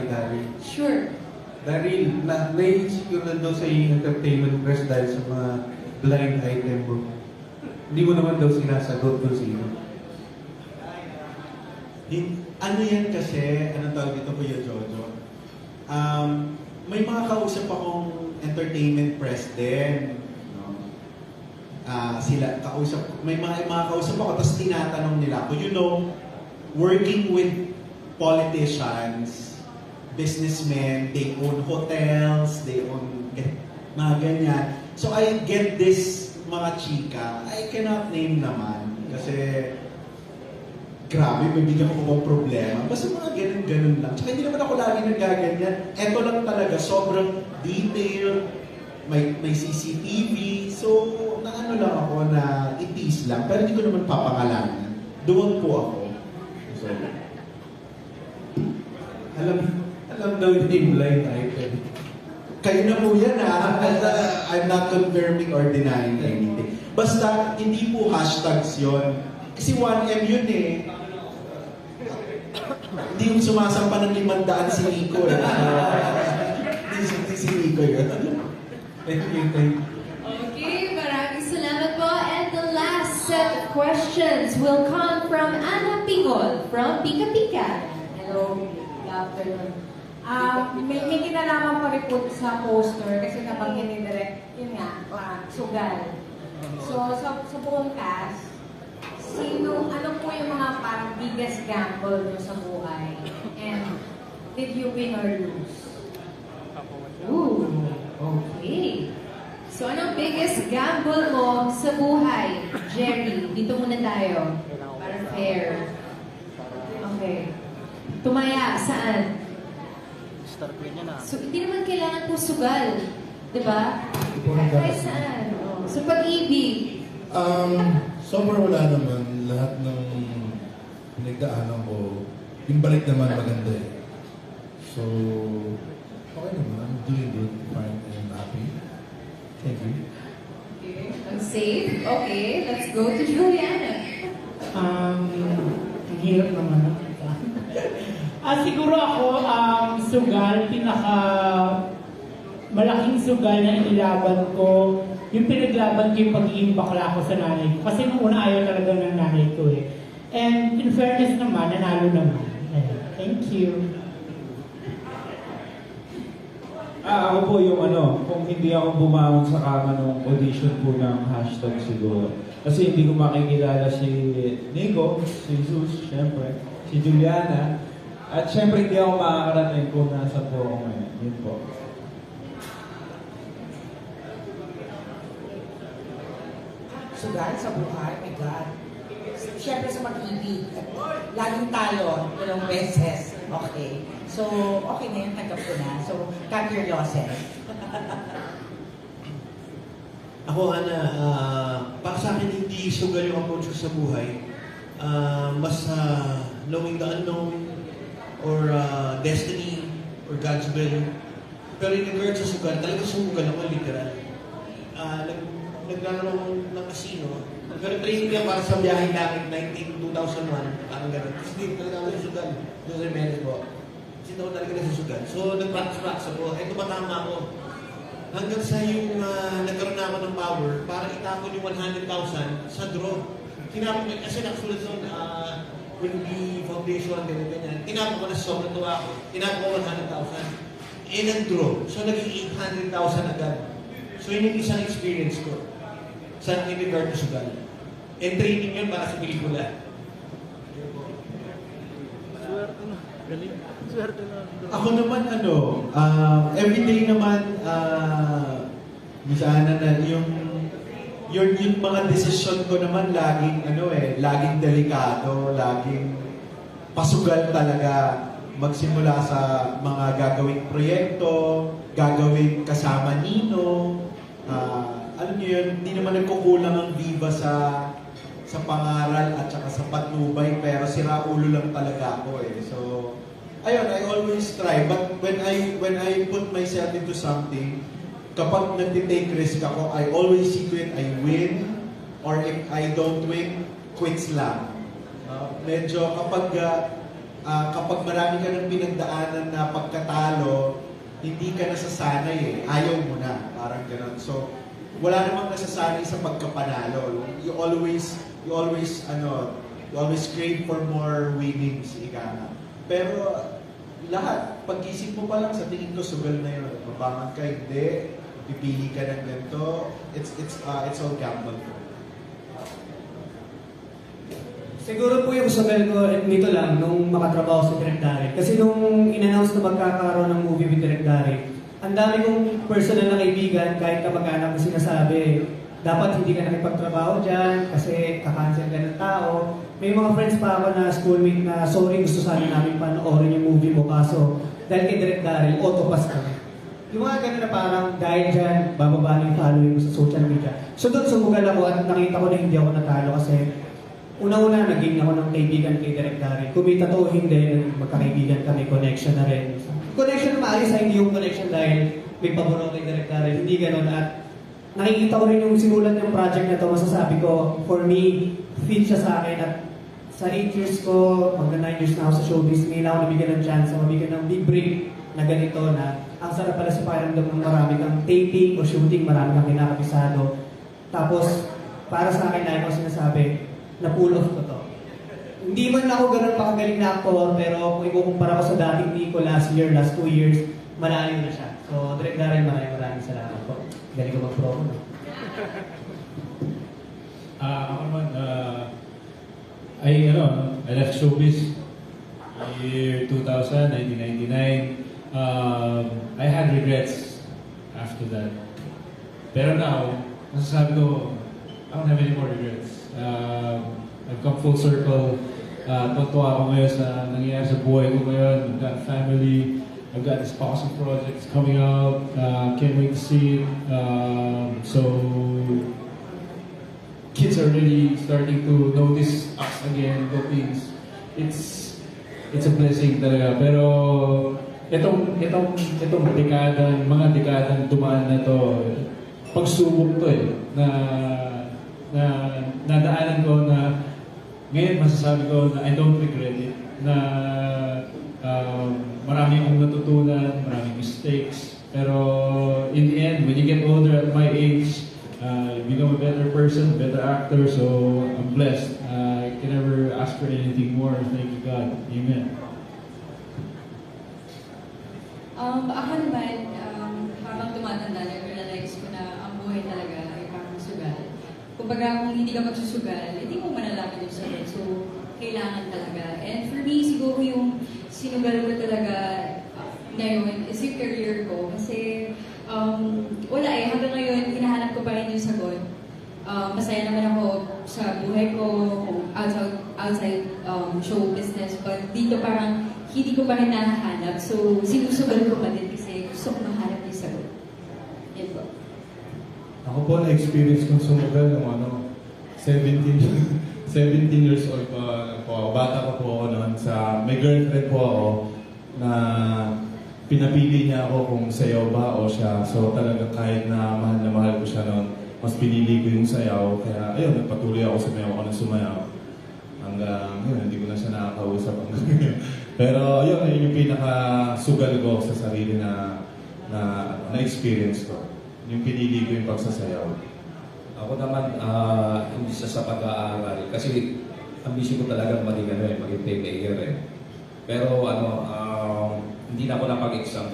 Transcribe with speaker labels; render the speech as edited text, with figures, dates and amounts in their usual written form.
Speaker 1: Dari.
Speaker 2: Sure.
Speaker 1: Dari, naisip ko na daw sa yung entertainment press dahil sa mga blind item mo. Hindi mo naman daw sinasagot kung sino.
Speaker 3: Ano yan kasi, anong tawag dito Kuya Jojo? May mga kausap akong entertainment press din. No? Sila, may mga kausap ako, tapos tinatanong nila ako, working with politicians, businessmen, they own hotels, they own mga ganyan. So I get this mga chika, I cannot name naman kasi grabe, bibigyan ko ng problema. Basta mga ganun-ganun lang. Tsaka hindi naman ako lagi nagaganyan. Eto lang talaga, sobrang detail, may CCTV. So, naano lang ako na itis lang. Pero hindi ko naman papangalanan. Doon po ako. So,
Speaker 1: alam daw yung blind item.
Speaker 3: kayo na po yan ha. I'm not confirming or denying anything. Basta, hindi po hashtags yun. Kasi 1M yun eh. Hindi yung sumasampa ng 500 si Nico eh. Hindi si Nico yun.
Speaker 1: Thank you.
Speaker 2: Okay, maraming salamat po. And the last set of questions will come from Ana Pingol from Pika Pika.
Speaker 4: Hello, good afternoon. May kinalaman pa rin po sa poster kasi nabanggit ni Direk, yun nga, sugal. So, sa buong cast, ano po yung mga parang biggest gamble nyo sa buhay? And did you win or lose?
Speaker 2: Ooh, okay. So, anong biggest gamble mo sa buhay? Jerry, dito muna tayo. Para fair. Okay. Tumaya, saan? So, hindi naman kailangan po sugal. Diba? Kahit saan. Oh. So, pag-ibig.
Speaker 5: So far wala naman. Lahat ng pinagdaanan ko, yung balik naman maganda eh. So, okay naman. Doing good, fine, and happy. Thank you.
Speaker 2: Okay. Ang safe. Okay. Let's go to Juliana.
Speaker 6: Ang hirap naman. Siguro ako, sugal, malaking sugal na inilaban ko, yung pinaglaban ko yung pagiging bakla ko sa nanay ko. Kasi nung una ayaw talaga ng nanay ko eh. And in fairness naman, nanalo naman. Thank you.
Speaker 7: Ako po yung kung hindi ako bumangon sa kama nung audition po ng hashtag siguro. Kasi hindi ko makikilala si Nico, si Jesus, syempre, si Juliana, at syempre hindi ako makakarating kung nasa po ako ngayon. Yun po.
Speaker 8: Sugal sa buhay, my God. Siyempre sa pag-ibig. Laging talo, ilang beses. Okay. So, okay na yun, tanggap ko na. So, cut your losses.
Speaker 3: Ako, Ana, para sa akin hindi sugal yung approach ko sa buhay. Mas knowing the unknown or destiny or God's will. Pero in regards sa sugal, talaga sumugal ako literal. Naglalaro ng casino. Pero training niya para sa biyahe langit 2001, parang gano'n. Kasi hindi talaga ako sugal. Doon sa Menes po. Kasi daw talaga nasusugal. So, nag-practice ako. Eh, tumatama ako. Hanggang sa yung nagkaroon na ako ng power para itapon yung 100,000 sa draw. Tinapon ko, kasi nakasulat sa will be foundation, ganyan. Tinapon ko na sobrang tuwa ako. Tinapon ko 100,000. Eh, nag-draw. So, naging 800,000 agad. So, yun yung isang experience ko sa in regard to sugal. And training yun para sa pelikula.
Speaker 1: Ako naman everyday naman sana na yung mga desisyon ko naman laging laging delikado, laging pasugal talaga magsimula sa mga gagawing proyekto, gagawing kasama Nino. Alam niyo yun, hindi naman nagkukulang ang Viva sa pangaral at saka sa patnubay, pero sira ulo lang talaga ako eh. So, ayun, I always try. But when I put myself into something, kapag nag-take risk ako, I always see to it, I win. Or if I don't win, quits lang. Medyo kapag kapag marami ka ng pinagdaanan na pagkatalo, hindi ka nasasanay eh. Ayaw mo na. Parang gano'n. So, wala namang nasasanay sa pagkapanalo. You always crave for more winnings, ika nga. Pero, lahat, pag-isip mo pa lang, sa tingin ko, sugal na yun. Mabangan ka, hindi. Pipili ka ng ganito. It's all gamble.
Speaker 9: Siguro po yung sugal ko nito lang nung makatrabaho sa Direk Dari. Kasi nung in-announce na magkakaroon ng movie with Direk Dari, ang dami kong personal na kaibigan, kahit kamag-anak ko sinasabi, dapat hindi ka nakipagtrabaho dyan kasi kakancel ka ng tao. May mga friends pa ako na schoolmate na sorry, gusto sana namin panoorin yung movie mo kaso dahil kay Direk Dari, autopass kami. Yung mga ganun na parang dahil dyan, bababa na yung following mo sa social media. So doon sumugal ako at nakita ko na hindi ako natalo kasi una-una, naging ako ng kaibigan kay Direk Dari. Kumita to, hindi, magkakaibigan kami, connection na rin. Connection na maayos, hindi yung connection dahil may pabor kay Direk Dari. Hindi ganun. At nakikita ko rin yung sinulat ng project na to, masasabi ko, for me, fit siya sa akin. At sa 8 years ko, magna 9 years na ako sa showbiz, ngayon ako nabigyan ng chance, mabigyan ng big break na ganito na ang sarap pala sa pakiramdam ng marami kang taping o shooting, marami kang kinakapisado. Tapos, para sa akin, like ko sinasabi, na pull off ko to. Hindi man ako ganun pakagaling na actor, pero kung ikukumpara ko sa dating Nico last 2 years, malayo na siya. So, Direk Darren, maraming salamat po. Galing ko mag-promo. No?
Speaker 7: Ako naman, I left showbiz year 2000, 1999. I had regrets after that. Pero now, masasabi ko, I don't have any more regrets. I've come full circle. Totoo ako ngayon sa nangyayari sa buhay ko ngayon. I've got family. I've got this awesome project coming out. Can't wait to see it. So, kids are really starting to notice us again. It's a blessing talaga. Pero itong mga dekadang dumaan na to, pagsubok to na nadaanan ko na ngayon masasabi ko na I don't regret it, na marami akong natutunan, maraming mistakes, pero in the end, when you get older at my age, you become a better person, better actor, so I'm blessed. I can never ask for anything more. Thank you God. Amen.
Speaker 2: Ako naman, habang tumatanda, nag-realize ko na ang buhay talaga ay parang sugal. Kumbaga, kung hindi ka magsusugal, hindi mo malalaman yung sagot. So, kailangan talaga. And for me, siguro yung sinugal ko talaga ngayon is yung career ko. Kasi, wala eh. Hanggang ngayon, hinahanap ko pa rin yung sagot. Masaya naman ako sa buhay ko, outside show business. But dito parang hindi ko pa rin nahahanap. So, sinusugal ko pa din kasi gusto ko mahanap yung sagot. Yan po.
Speaker 5: Ako po na-experience kong sumugal ng 17 years old pa po. Bata pa po ako noon. May girlfriend po ako na pinapili niya ako kung sayaw ba o siya. So talaga kahit na mahal ko siya noon, mas pinili ko yung sayaw. Kaya ayun, nagpatuloy ako sumayaw ako ng sumayaw. Hanggang yun, hindi ko na siya nakakausap. Pero yun yung pinaka-sugal ko sa sarili na experience ko. Yung pinili ko yung pagsasayaw.
Speaker 10: Ako naman, hindi siya sa pag-aaral. Kasi ambisyon ko talaga maging playmaker eh. Pero hindi na ako napag-exam.